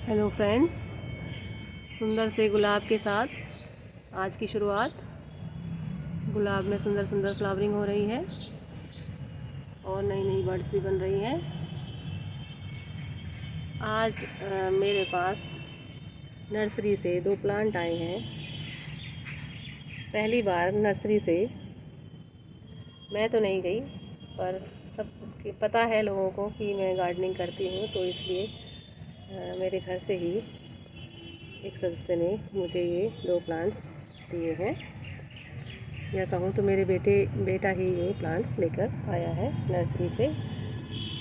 Hello friends, सुंदर से गुलाब के साथ आज की शुरुआत। गुलाब में सुंदर सुंदर फ्लावरिंग हो रही है और नई नई बर्ड्स भी बन रही हैं। आज मेरे पास नर्सरी से 2 प्लांट आए हैं। पहली बार नर्सरी से मैं तो नहीं गई, पर सब पता है लोगों को कि मैं गार्डनिंग करती हूँ, तो इसलिए मेरे घर से ही एक सदस्य ने मुझे ये 2 प्लांट्स दिए हैं, या कहूँ तो मेरे बेटा ही ये प्लांट्स लेकर आया है नर्सरी से।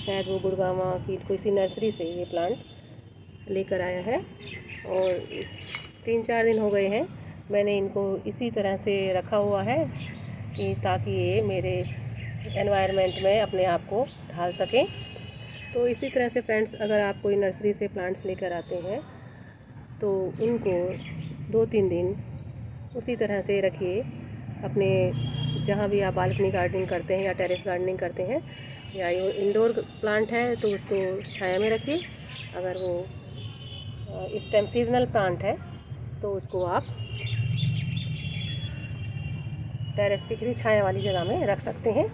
शायद वो गुड़गांव की कोई सी नर्सरी से ये प्लांट लेकर आया है और 3-4 दिन हो गए हैं मैंने इनको इसी तरह से रखा हुआ है कि ताकि ये मेरे एनवायरनमेंट में अपने आप को ढाल सकें। तो इसी तरह से फ्रेंड्स, अगर आप कोई नर्सरी से प्लांट्स लेकर आते हैं तो उनको 2-3 दिन उसी तरह से रखिए। अपने जहाँ भी आप बालकनी गार्डनिंग करते हैं या टेरेस गार्डनिंग करते हैं या इंडोर प्लांट है तो उसको छाया में रखिए। अगर वो इस टाइम सीजनल प्लांट है तो उसको आप टेरेस की किसी छाया वाली जगह में रख सकते हैं।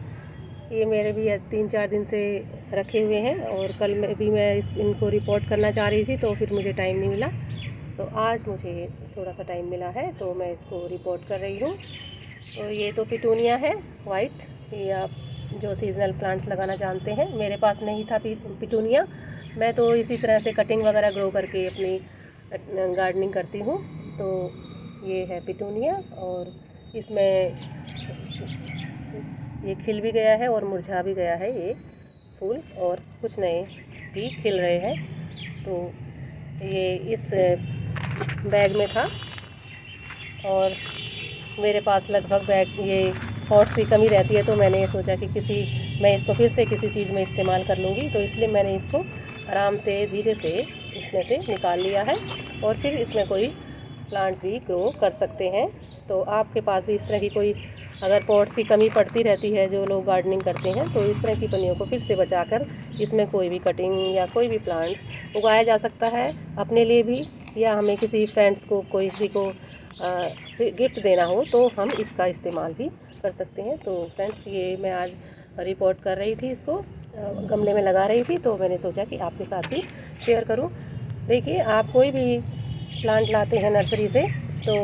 ये मेरे भी 3-4 दिन से रखे हुए हैं और कल में भी मैं इनको रिपोर्ट करना चाह रही थी, तो फिर मुझे टाइम नहीं मिला। तो आज मुझे थोड़ा सा टाइम मिला है तो मैं इसको रिपोर्ट कर रही हूँ। तो ये तो पिटूनिया है वाइट, ये आप जो सीजनल प्लांट्स लगाना जानते हैं। मेरे पास नहीं था पिटूनिया, मैं तो इसी तरह से कटिंग वगैरह ग्रो करके अपनी गार्डनिंग करती हूँ। तो ये है पिटूनिया और इसमें ये खिल भी गया है और मुरझा भी गया है ये फूल, और कुछ नए भी खिल रहे हैं। तो ये इस बैग में था और मेरे पास लगभग बैग ये पॉट्स की कमी रहती है, तो मैंने सोचा कि मैं इसको फिर से किसी चीज़ में इस्तेमाल कर लूँगी। तो इसलिए मैंने इसको आराम से धीरे से इसमें से निकाल लिया है और फिर इसमें कोई प्लांट भी ग्रो कर सकते हैं। तो आपके पास भी इस तरह की कोई अगर पॉट्स की कमी पड़ती रहती है, जो लोग गार्डनिंग करते हैं, तो इस तरह की पन्नियों को फिर से बचाकर इसमें कोई भी कटिंग या कोई भी प्लांट्स उगाया जा सकता है अपने लिए भी, या हमें किसी फ्रेंड्स को किसी को गिफ्ट देना हो तो हम इसका इस्तेमाल भी कर सकते हैं। तो फ्रेंड्स, ये मैं आज रिपोर्ट कर रही थी, इसको गमले में लगा रही थी, तो मैंने सोचा कि आपके साथ भी शेयर करूं। देखिए, आप कोई भी प्लांट लाते हैं नर्सरी से तो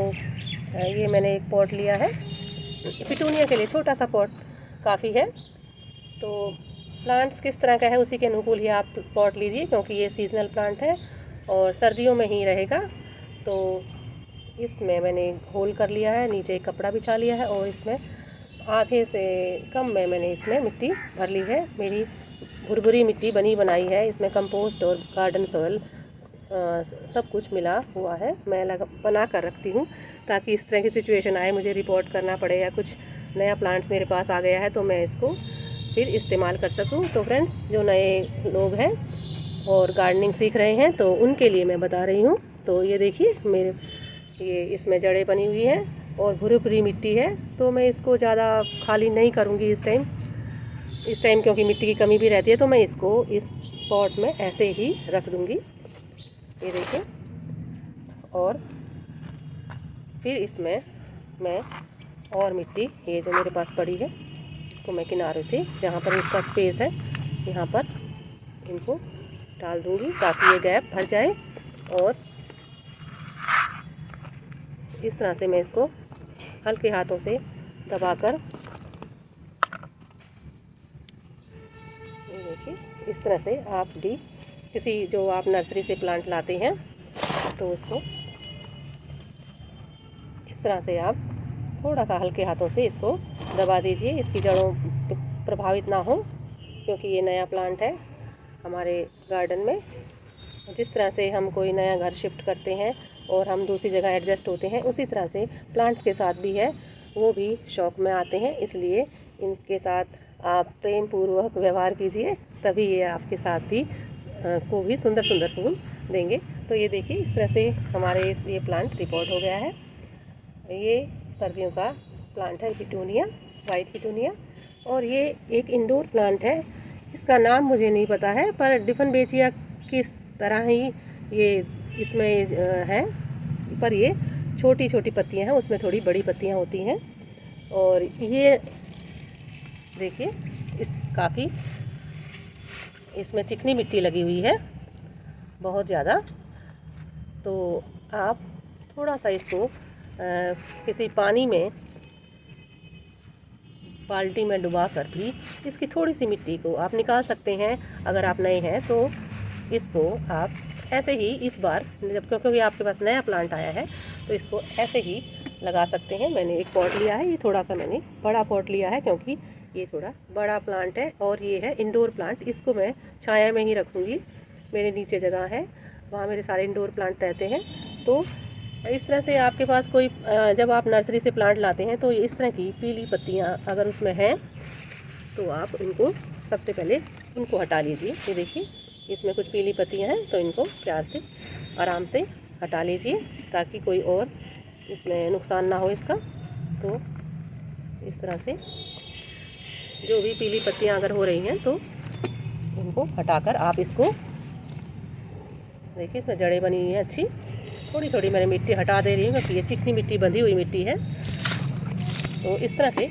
ये मैंने एक पॉट लिया है पिटूनिया के लिए, छोटा सा पॉट काफ़ी है। तो प्लांट्स किस तरह का है उसी के अनुकूल ही आप पॉट लीजिए, क्योंकि ये सीजनल प्लांट है और सर्दियों में ही रहेगा। तो इसमें मैंने होल कर लिया है, नीचे एक कपड़ा बिछा लिया है और इसमें आधे से कम में मैंने इसमें मिट्टी भर ली है। मेरी भुरभुरी मिट्टी बनी बनाई है, इसमें कंपोस्ट और गार्डन सॉइल सब कुछ मिला हुआ है। मैं बना कर रखती हूँ ताकि इस तरह की सिचुएशन आए, मुझे रिपोर्ट करना पड़े या कुछ नया प्लांट्स मेरे पास आ गया है तो मैं इसको फिर इस्तेमाल कर सकूँ। तो फ्रेंड्स, जो नए लोग हैं और गार्डनिंग सीख रहे हैं तो उनके लिए मैं बता रही हूँ। तो ये देखिए, मेरे ये इसमें जड़ें बनी हुई हैं और भुरी भुरी मिट्टी है, तो मैं इसको ज़्यादा खाली नहीं करूँगी इस टाइम, क्योंकि मिट्टी की कमी भी रहती है। तो मैं इसको इस पॉट में ऐसे ही रख दूँगी, ये देखिए। और फिर इसमें मैं और मिट्टी, ये जो मेरे पास पड़ी है, इसको मैं किनारे से जहाँ पर इसका स्पेस है यहाँ पर इनको डाल दूँगी ताकि ये गैप भर जाए। और इस तरह से मैं इसको हल्के हाथों से दबाकर, ये देखिए, इस तरह से आप भी किसी जो आप नर्सरी से प्लांट लाते हैं तो उसको इस तरह से आप थोड़ा सा हल्के हाथों से इसको दबा दीजिए, इसकी जड़ों प्रभावित ना हो, क्योंकि ये नया प्लांट है हमारे गार्डन में। जिस तरह से हम कोई नया घर शिफ्ट करते हैं और हम दूसरी जगह एडजस्ट होते हैं, उसी तरह से प्लांट्स के साथ भी है, वो भी शौक़ में आते हैं। इसलिए इनके साथ आप प्रेम पूर्वक व्यवहार कीजिए, तभी ये आपके साथ भी को भी सुंदर सुंदर फूल देंगे। तो ये देखिए, इस तरह से हमारे ये प्लांट रिपोर्ट हो गया है। ये सर्दियों का प्लांट है पिटूनिया, वाइट पिटूनिया, और ये एक इंडोर प्लांट है। इसका नाम मुझे नहीं पता है, पर डिफनबेचिया की तरह ही ये इसमें है, पर ये छोटी छोटी पत्तियां हैं, उसमें थोड़ी बड़ी पत्तियां होती हैं। और ये देखिए इस काफ़ी इसमें चिकनी मिट्टी लगी हुई है बहुत ज़्यादा। तो आप थोड़ा सा इसको किसी पानी में बाल्टी में डुबा कर भी इसकी थोड़ी सी मिट्टी को आप निकाल सकते हैं। अगर आप नए हैं तो इसको आप ऐसे ही इस बार जब, क्योंकि आपके पास नया प्लांट आया है, तो इसको ऐसे ही लगा सकते हैं। मैंने एक पॉट लिया है, ये थोड़ा सा मैंने बड़ा पॉट लिया है क्योंकि ये थोड़ा बड़ा प्लांट है और ये है इंडोर प्लांट। इसको मैं छाया में ही रखूँगी, मेरे नीचे जगह है, वहाँ मेरे सारे इंडोर प्लांट रहते हैं। तो इस तरह से आपके पास कोई जब आप नर्सरी से प्लांट लाते हैं तो इस तरह की पीली पत्तियाँ अगर उसमें हैं तो आप इनको सबसे पहले उनको हटा लीजिए। ये देखिए इसमें कुछ पीली पत्तियाँ हैं, तो इनको प्यार से आराम से हटा लीजिए ताकि कोई और इसमें नुकसान ना हो इसका। तो इस तरह से जो भी पीली पत्तियाँ अगर हो रही हैं तो इनको हटाकर आप इसको देखिए, इसमें जड़ें बनी हुई हैं अच्छी। थोड़ी थोड़ी मैंने मिट्टी हटा दे रही हूँ क्योंकि ये चिकनी मिट्टी, बंधी हुई मिट्टी है। तो इस तरह से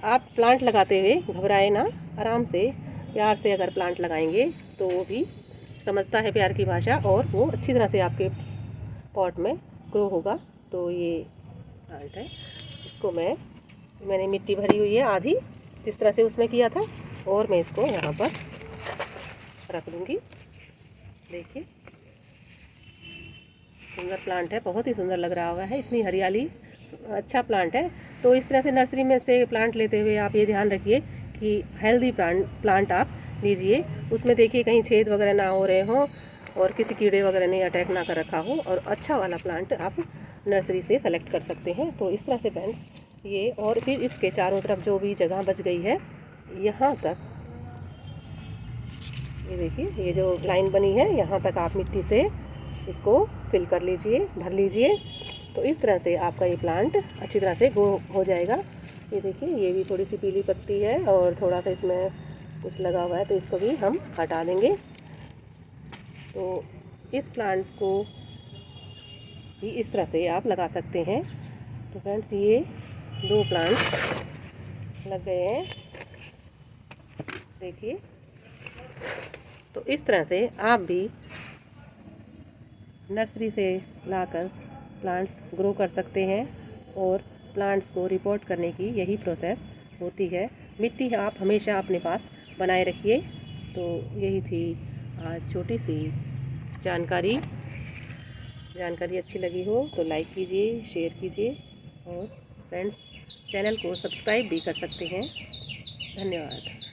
आप प्लांट लगाते हुए घबराए ना, आराम से प्यार से अगर प्लांट लगाएंगे तो वो भी समझता है प्यार की भाषा और वो अच्छी तरह से आपके पॉट में ग्रो होगा। तो ये प्लांट है, इसको मैंने मिट्टी भरी हुई है आधी, जिस तरह से उसमें किया था, और मैं इसको यहाँ पर रख दूँगी। देखिए सुंदर प्लांट है, बहुत ही सुंदर लग रहा होगा है, इतनी हरियाली, अच्छा प्लांट है। तो इस तरह से नर्सरी में से प्लांट लेते हुए आप ये ध्यान रखिए कि हेल्दी प्लांट आप लीजिए। उसमें देखिए कहीं छेद वगैरह ना हो रहे हों और किसी कीड़े वगैरह ने अटैक ना कर रखा हो, और अच्छा वाला प्लांट आप नर्सरी से सेलेक्ट कर सकते हैं। तो इस तरह से फ्रेंड्स ये, और फिर इसके चारों तरफ जो भी जगह बच गई है यहाँ तक, ये देखिए ये जो लाइन बनी है यहाँ तक आप मिट्टी से इसको फिल कर लीजिए, भर लीजिए। तो इस तरह से आपका ये प्लांट अच्छी तरह से ग्रो हो जाएगा। ये देखिए ये भी थोड़ी सी पीली पत्ती है और थोड़ा सा इसमें कुछ लगा हुआ है, तो इसको भी हम हटा देंगे। तो इस प्लांट को भी इस तरह से आप लगा सकते हैं। तो फ्रेंड्स ये 2 प्लांट्स लग गए हैं, देखिए। तो इस तरह से आप भी नर्सरी से लाकर प्लांट्स ग्रो कर सकते हैं और प्लांट्स को रिपोर्ट करने की यही प्रोसेस होती है। मिट्टी आप हमेशा अपने पास बनाए रखिए। तो यही थी आज छोटी सी जानकारी अच्छी लगी हो तो लाइक कीजिए, शेयर कीजिए, और फ्रेंड्स चैनल को सब्सक्राइब भी कर सकते हैं। धन्यवाद।